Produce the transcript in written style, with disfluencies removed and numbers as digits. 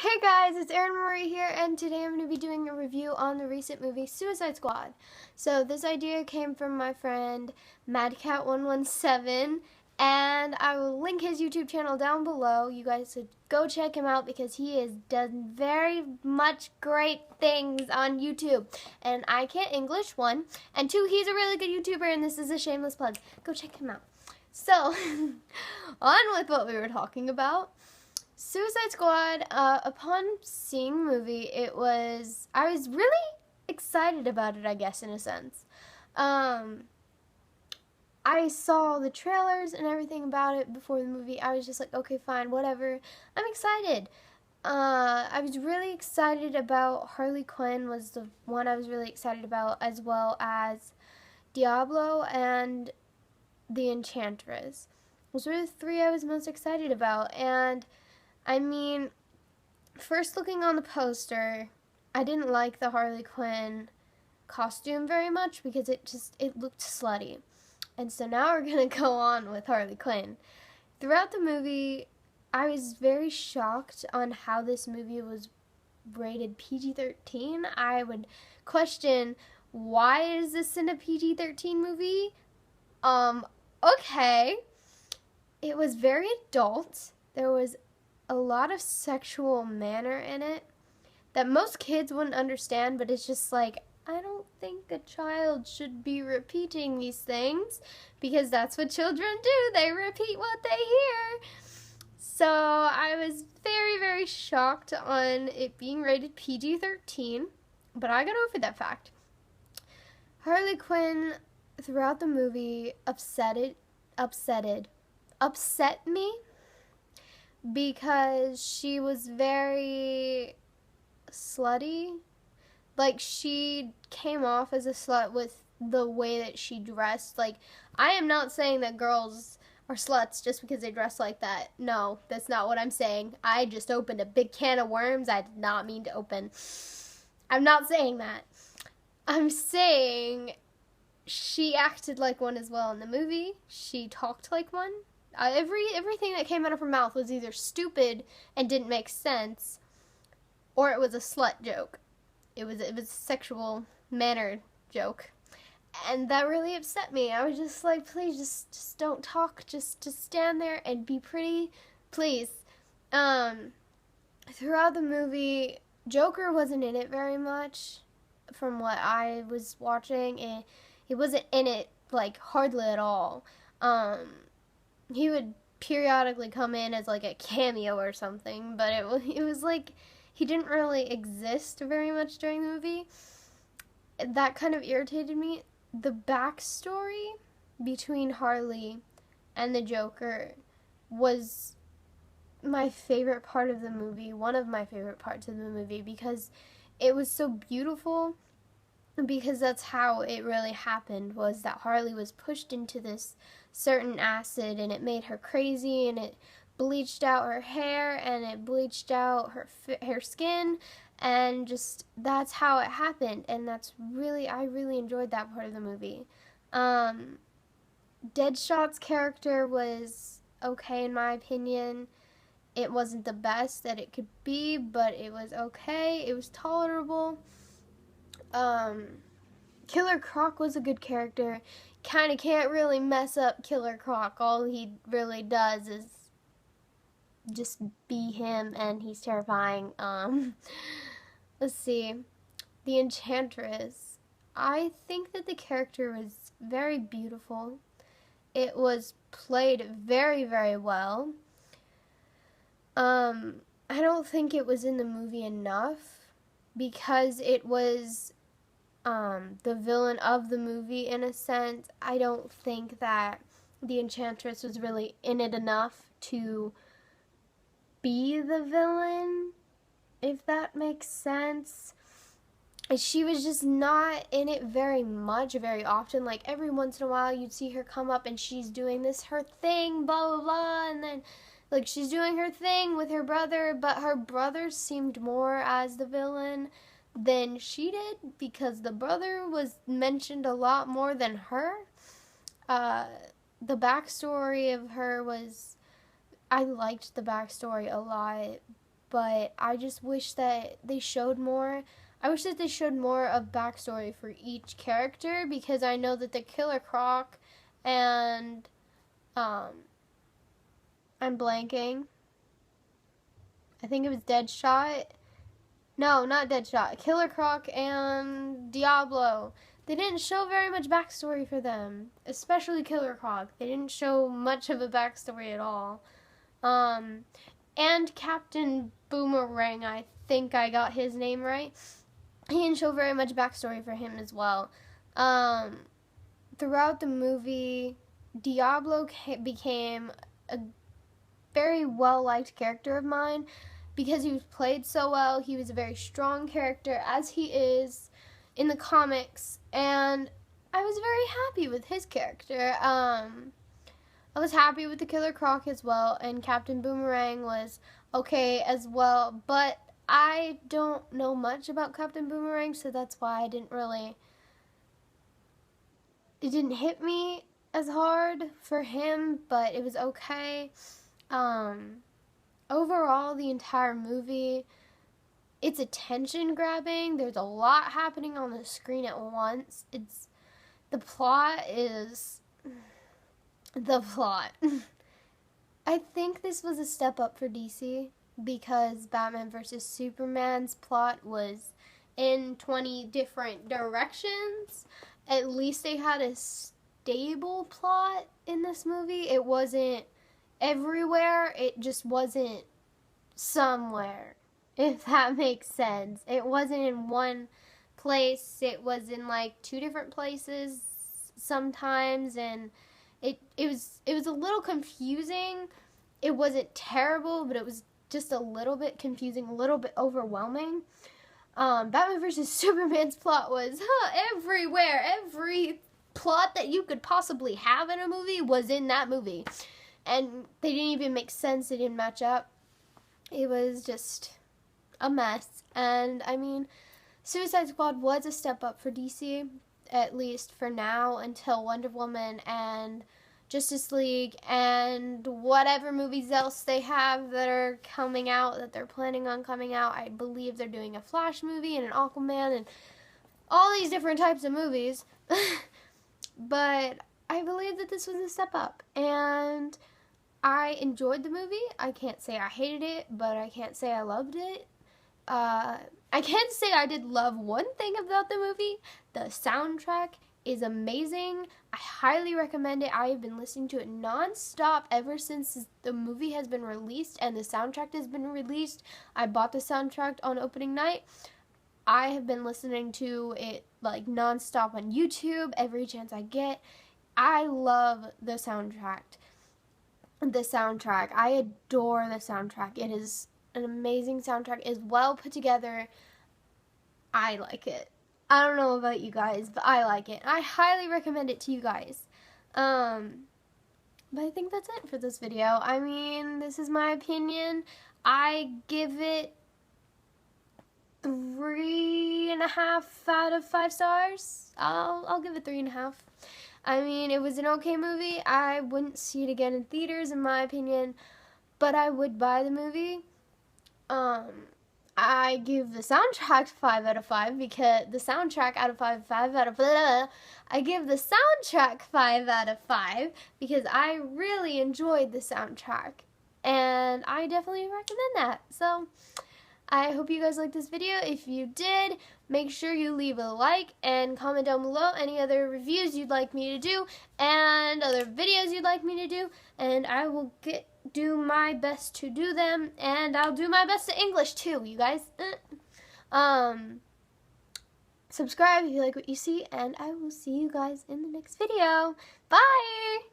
Hey guys, it's Erin Marie here, and today I'm going to be doing a review on the recent movie Suicide Squad. So this idea came from my friend MadCat117, and I will link his YouTube channel down below. You guys should go check him out because he has done very much great things on YouTube. And I can't English, one, and two, he's a really good YouTuber, and this is a shameless plug. Go check him out. So, on with what we were talking about. Suicide Squad, upon seeing the movie, I was really excited about it, I guess, in a sense. I saw the trailers and everything about it before the movie. I was just like, okay, fine, whatever. I'm excited. I was really excited about Harley Quinn was the one I was really excited about, as well as Diablo and the Enchantress. Those were the three I was most excited about, and I mean, first looking on the poster, I didn't like the Harley Quinn costume very much because it looked slutty. And so now we're going to go on with Harley Quinn. Throughout the movie, I was very shocked on how this movie was rated PG-13. I would question, why is this in a PG-13 movie? Okay. It was very adult. There was a lot of sexual manner in it that most kids wouldn't understand, but it's just like, I don't think a child should be repeating these things because that's what children do. They repeat what they hear. So I was very, very shocked on it being rated PG-13, but I got over that fact. Harley Quinn throughout the movie upset me because she was very slutty. Like, she came off as a slut with the way that she dressed. Like, I am not saying that girls are sluts just because they dress like that. No, that's not what I'm saying. I just opened a big can of worms I did not mean to open. I'm not saying that. I'm saying she acted like one as well in the movie. She talked like one. Everything that came out of her mouth was either stupid and didn't make sense, or it was a slut joke. It was a sexual manner joke, and that really upset me. I was just like, please, just don't talk. Just stand there and be pretty, please. Throughout the movie, Joker wasn't in it very much, from what I was watching. He wasn't in it like hardly at all. He would periodically come in as like a cameo or something, but it was like he didn't really exist very much during the movie. That kind of irritated me. The backstory between Harley and the Joker was my favorite part of the movie, one of my favorite parts of the movie, because it was so beautiful, because that's how it really happened, was that Harley was pushed into this certain acid and it made her crazy, and it bleached out her hair and it bleached out her skin, and just that's how it happened. And I really enjoyed that part of the movie. Deadshot's character was okay in my opinion. It wasn't the best that it could be, but it was okay. It was tolerable. Killer Croc was a good character. Kind of can't really mess up Killer Croc. All he really does is just be him, and he's terrifying. Let's see. The Enchantress. I think that the character was very beautiful. It was played very, very well. I don't think it was in the movie enough because it was the villain of the movie in a sense. I don't think that the Enchantress was really in it enough to be the villain, if that makes sense. She was just not in it very much, very often. Like, every once in a while you'd see her come up and she's doing her thing, blah, blah, blah, and then, like, she's doing her thing with her brother, but her brother seemed more as the villain than she did, because the brother was mentioned a lot more than her. The backstory of her was, I liked the backstory a lot, but I just wish that they showed more. I wish that they showed more of backstory for each character, because I know that the Killer Croc and I'm blanking. I think it was Deadshot. No, not Deadshot. Killer Croc and Diablo. They didn't show very much backstory for them, especially Killer Croc. They didn't show much of a backstory at all. And Captain Boomerang, I think I got his name right. He didn't show very much backstory for him as well. Throughout the movie, Diablo became a very well-liked character of mine because he was played so well. He was a very strong character, as he is in the comics, and I was very happy with his character. I was happy with the Killer Croc as well, and Captain Boomerang was okay as well, but I don't know much about Captain Boomerang, so that's why it didn't hit me as hard for him, but it was okay. Overall, the entire movie, it's attention grabbing. There's a lot happening on the screen at once. The plot. I think this was a step up for DC, because Batman vs. Superman's plot was in 20 different directions. At least they had a stable plot in this movie. It wasn't everywhere, it just wasn't somewhere, if that makes sense. It wasn't in one place, it was in like 2 different places sometimes, and it was a little confusing. It wasn't terrible, but it was just a little bit confusing, a little bit overwhelming. Batman vs. Superman's plot was everywhere. Every plot that you could possibly have in a movie was in that movie. And they didn't even make sense. They didn't match up. It was just a mess. And, I mean, Suicide Squad was a step up for DC, at least for now, until Wonder Woman and Justice League and whatever movies else they have that are coming out, that they're planning on coming out. I believe they're doing a Flash movie and an Aquaman and all these different types of movies. But I believe that this was a step up, and I enjoyed the movie. I can't say I hated it, but I can't say I loved it. I can say I did love one thing about the movie. The soundtrack is amazing. I highly recommend it. I have been listening to it non-stop ever since the movie has been released and the soundtrack has been released. I bought the soundtrack on opening night. I have been listening to it like non-stop on YouTube every chance I get. I love the soundtrack. I adore the soundtrack. It is an amazing soundtrack. It is well put together. I like it. I don't know about you guys, but I like it. I highly recommend it to you guys. But I think that's it for this video. I mean, this is my opinion. I give it 3.5 out of 5 stars. I'll give it 3.5. I mean, it was an okay movie. I wouldn't see it again in theaters, in my opinion, but I would buy the movie. I give the soundtrack 5 out of 5 because the soundtrack out of 5 out of blah. I give the soundtrack 5 out of 5 because I really enjoyed the soundtrack, and I definitely recommend that. So I hope you guys liked this video. If you did, make sure you leave a like and comment down below any other reviews you'd like me to do and other videos you'd like me to do, and I will do my best to do them, and I'll do my best to English too, you guys. Subscribe if you like what you see, and I will see you guys in the next video. Bye!